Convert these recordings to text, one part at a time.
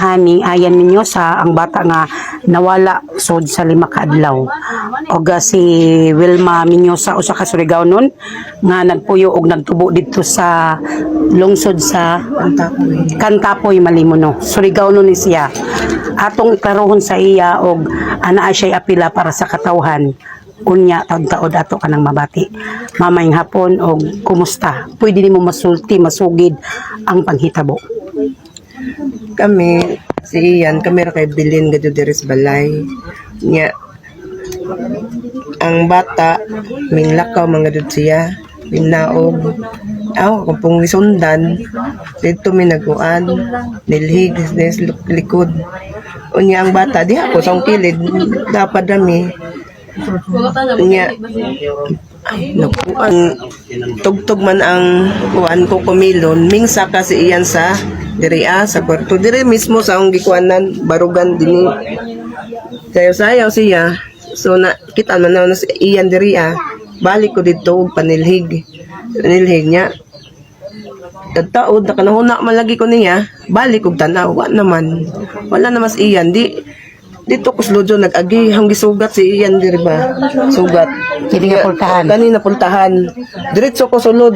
istoryahan ni Ayan Minyosa ang bata nga nawala sod sa 5 ka adlaw. Og si Wilma Minyosa usa ka Surigao nun nga nagpuyo og nagtubo dito sa lungsod sa Kantapoy Malimono. Surigao nun ni siya. Atong iklarohon sa iya og anaa siya apila para sa katawhan. Unya taod-taod ato kanang mabati. Mamayng hapon og kumusta? Pwede nimo masulti, masugid ang panghitabo. Kami, si Ian, kami ra kay bilin gadyo diri sa balay. Nya, ang bata, minglakaw mga gadyo siya, minaog. Kung pong isundan, dito minaguan, nilhig, likod. Unya ang bata, di ako sa kilid, dapat dami. Unya, naku, ang tugtog man ang kuan ko kumilon, mingsa kasi iyan sa diri sa kwarto diri mismo sa akong gikuanan barugan dinhi sayaw siya so na kita man na si iyan diri balik ko dito og panilhig niya taod na kanahuna man lagi ko niya balik og tanaw wala naman si iyan dito ko slojo nag-agi hang gisugat si iyan diri ba sugat Kini nga pultahan. Kanina pultahan. Diretso ko sulod.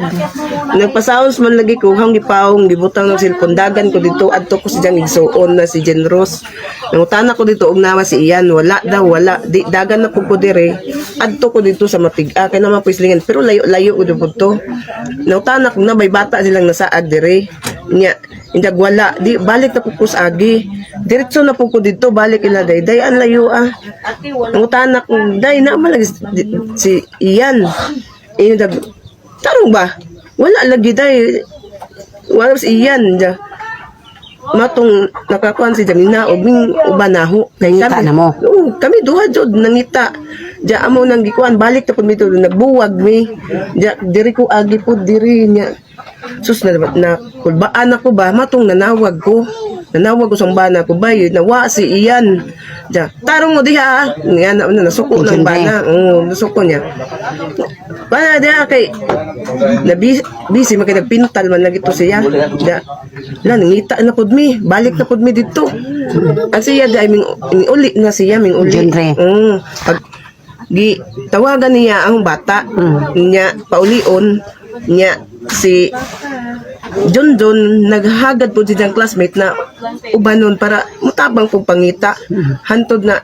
Nagpasaos man lagi ko hang gipawong gibutang ng cellphone dagan ko dito adto ko si Jang igsuon na si Jenros. Nangutana ko dito og nawa si Ian wala di dagan na pud ko dire. Adto ko dito sa Matiga kay naman puislingan pero layo ko dito. Nangutana ko na may bata silang nasaad dire. Nya indag wala di balik na pud ko sa agi. Diretso na pud ko dito balik ila day an layo Nangutana ko day na malagi si Ian tarong ba wala lagi day wala si Ian matong nakakuan si Jamina og ming ubanaho Nangita na mo? Kami duha jud nangita ja amo nang gikuan balik ta pud mito nagbuwag mi ja diri ko agi pud diri nya sus na kulbaan ako ba matong nanawag ko sa bana ko ba nawa si Ian ja tarong mo diha nga nasuko ng bana nasuko niya bana diha kay na busy makitagpintal man lagi to siya ja nangita na pud mi balik na pud mi dito ang siya di ming uli na siya ming uli pag gi tawagan niya ang bata niya paulion niya si John naghagad po siyang classmate na ubanon para mutabang pong pangita hantod na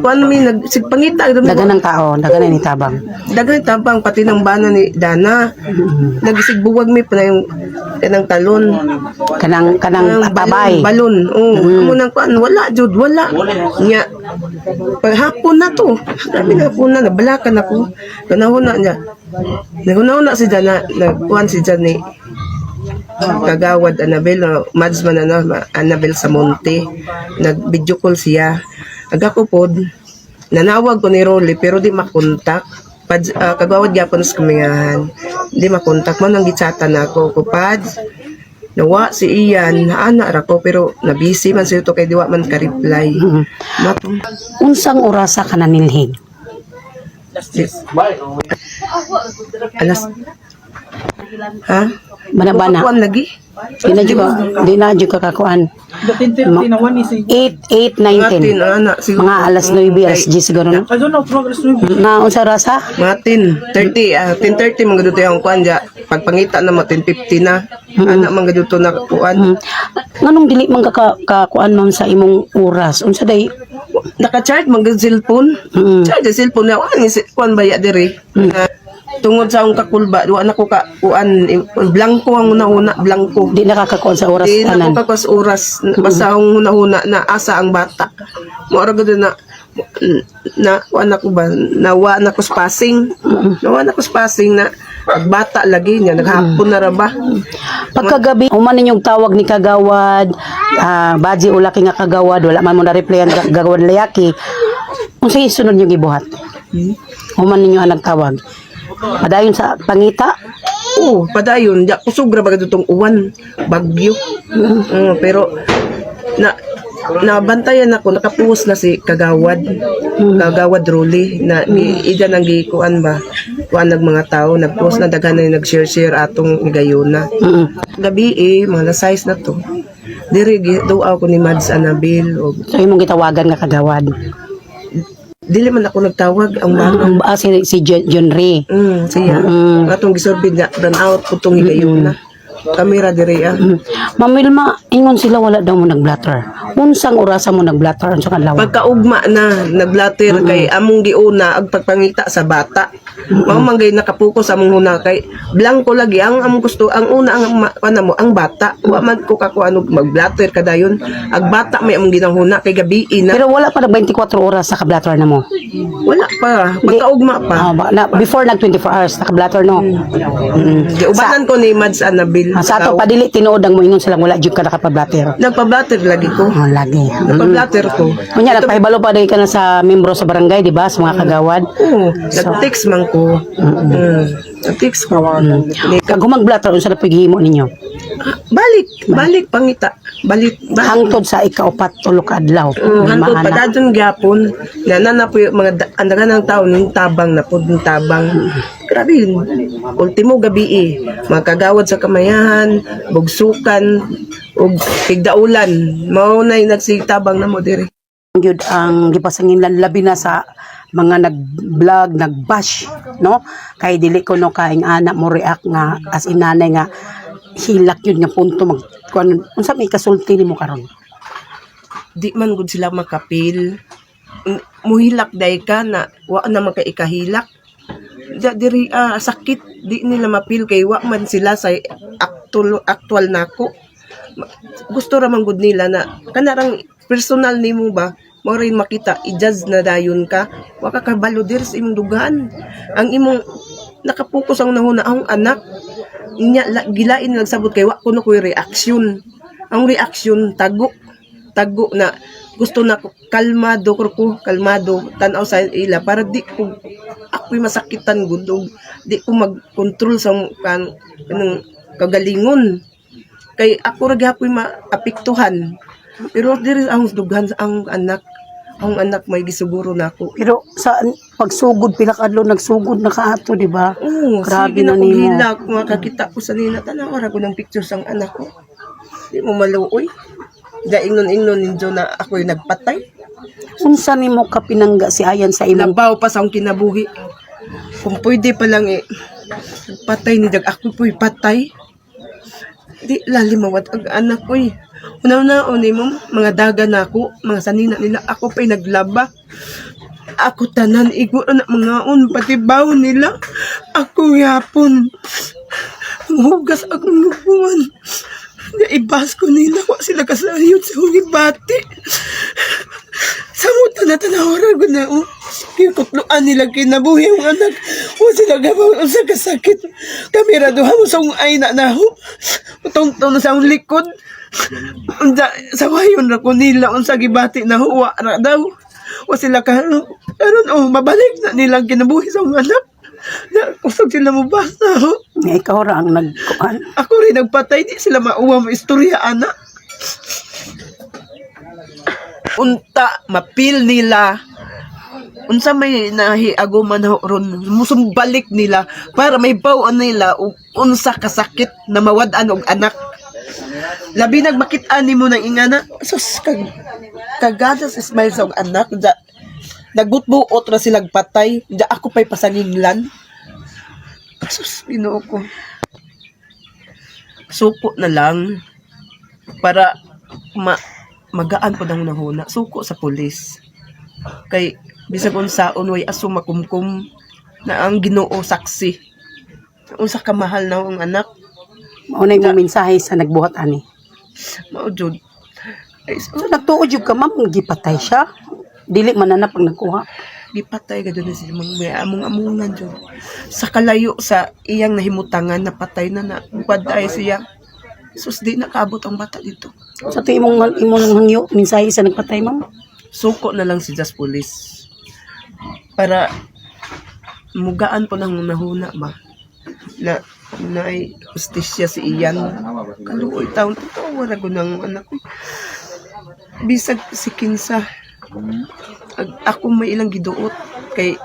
kuan mi nagsigpangita Dagan ng tao, dagan ni tabang. dagan tabang pati ng bana ni Dana nagsigbuwag mi pa yung kanang talon Kanang tabay. balon munang kuan wala jud wala nya paghapon na to kami na hapon na nabalakan ako ganahon na niya si Dana nagkuan si Jani kagawad Annabel madsman Annabel sa Monte nag-video call siya agako pod nanawag ko ni Rolly pero di makontak kagawad gyapon sa kamingahan di makontak man ang gitsatan ako kupad nawa si Ian ana ra ko pero nabisi man siya to kay diwa man ka-reply matong Unsang orasa ka nanilhig? alas Bana-bana. kuan lagi Di na jud ka kakuan. 8, 19. Mga alas 9 alas 10 siguro no. Na unsa rasa? Matin 30 10:30 mga dito yung kuan ja pagpangita na matin 50 na ana mga dito na kuan Nganong dili man ka kuan ma'am sa imong oras? Unsa day? naka-charge mga cellphone charge sa cellphone na kuan baya diri tungod sa akong kakulba wa na ko ka kuan blanco ang una blanco Di nakakakuan sa oras di na tanan. ko kakas oras basta ang una na asa ang bata mo ra gud na kuan ako ba nawa na ko spacing na bata lagi niya naghapon na ra ba Pagkagabi, human ninyong tawag ni Kagawad, Baji ulaki nga Kagawad, wala man mo na-replyan Kagawad Layaki. Unsa sunod niyo gibuhat? Human ninyo ang nagtawag. Padayon sa pangita? Padayon ja kusog ra bagad itong uwan bagyo pero nabantayan ako nakapuos na si Kagawad Rolly na ida nang gikuan ba kuan nag mga tao nagpost na daghan na nag-share atong gayuna gabi mga size na to Diri duaw ko ni Mads Anabil o So imong gitawagan nga kagawad. dili man ako nagtawag ang bata. Si John Ray. Siya. Atong gisorbid nga run out putong higayon na. Kamera diri ah. Ma'am Wilma, ingon sila wala daw mo nag-blatter. Unsang orasa mo nag-blatter unsa kadlaw? Pagkaugma na naglater kay among giuna ag pagpangita sa bata. Mao man gay nakapokus among huna kay blanco lagi ang among gusto ang una ang kana mo ang bata. Wa man ko kakuan og magblatter kadayon. Ag bata may among ginahuna kay gabi na. Pero wala pa nag 24 oras sa ka-blatter na mo. Wala pa. Pagkaugma pa. Before nag 24 hours naka-blatter no. Giubanan ko ni Mads Anabil. Sa ato padili tinuod ang mo ingon silang wala jud ka nakapablatter. Nagpa-blatter lagi ko. Oh, lagi. Nagpa-blatter ko. Unya nagpahibalo pa dai ka na sa membro sa barangay, di ba? Sa mga kagawad. Oo, nag-text man ko. Nag-text ko. Kag humag-blatter unsa na paghimo ninyo? Balik pangita. Balik. Hangtod sa ikaupat tulo ka adlaw. Hangtod pa dadon gyapon. Na po yung mga andagan ng tao ning tabang na pod ng tabang. Grabe yun. Ultimo gabi magkagawad sa kamayahan, bugsukan, ug pigdaulan. Mao nay nagsigtabang na mo diri. Gyud ang gipasanginlan labi na sa mga nag-vlog, nag-bash, no? Kay dili ko no kaing anak mo react nga as inanay nga hilak yun nga punto mag unsa may kasulti nimo karon? Di man gud sila makapil. Muhilak day ka na wa na makaikahilak. Diri sakit di nila mapil kay wa man sila sa actual nako. Gusto ra man gud nila na kanarang personal nimo ba mo rin makita i-judge na dayon ka wa ka kabalo dir sa imong dugaan ang imong nakapokus ang nahuna ang anak nya gilain nagsabot kay wa kuno koy reaksyon ang reaksyon tago na gusto na ko kalmado tan-aw sa ila para di ko ako'y masakitan gud di ko mag-control sa kanang kagalingon kay ako ra gyapon maapektuhan pero diri ang dughan ang anak may gisuguro nako. Pero sa pagsugod pila ka adlaw nagsugod na kaato, di ba? Grabe na nimo. Hilak makakita ko sa nila tanaw ra ko ng pictures ang anak ko. Di mo maluoy. Daingon-ingnon ninyo na ako'y nagpatay. Unsa nimo ka pinangga si Ayan sa imong Labaw pa sa akong kinabuhi. Kung pwede pa lang patay ni dag ako po'y patay. Di lalimawat ang anak ko Una-una mo, mga daga na ako, mga sanina nila, ako pa'y naglaba. Ako tanan, igo na mga pati baw nila. Ako yapon. Hugas akong nubuan. Naibas ko nila, wa sila kasayod sa hugibati. Samot na tanawara ko na, kikutluan nila kinabuhi ang anak. Wa sila gabaw sa kasakit. Kamera doha mo sa ay na ho. Utong-tong sa likod. Unsa sa wayon ra ko nila unsa gibati na huwa ra daw wa sila karon mabalik na nilang kinabuhi sa mga anak na usag sila mo basta ikaw ra ang nagkuan. Ako rin nagpatay di sila mauwa mo istorya ana unta mapil nila unsa may nahiaguman ron musumbalik nila para may bawon nila unsa kasakit na mawad-an og anak. Labi nagmakit-ani mo ng ingana. Sus, kagada sa smile sa anak. Nagbutbuot na silang patay. Da ako pa'y pasanginglan. Sus, ginoo ko. Suko na lang. Para magaan po ng nahuna. Suko sa pulis. Kay, bisag unsaon way aso makumkum na ang Ginoo saksi. Unsa kamahal na ang anak. Maunay mo mensahe sa nagbuhat ani. Mao jud. So nagtuod jud ka ma'am gipatay siya. Dili man na pag nagkuha. Gipatay ka doon si may among-amungan jud. Sa kalayo sa iyang nahimutangan napatay na paday siya. Sus di nakaabot ang bata dito. Sa to imong hangyo mensahe sa nagpatay ma'am. Suko na lang si Just Police. Para mugaan po nang nahuna ba. Na ay justisya si Iyan. Kaluoy taon totoo wala ko ng anak ko. Bisag si Kinsa. Ako may ilang giduot kay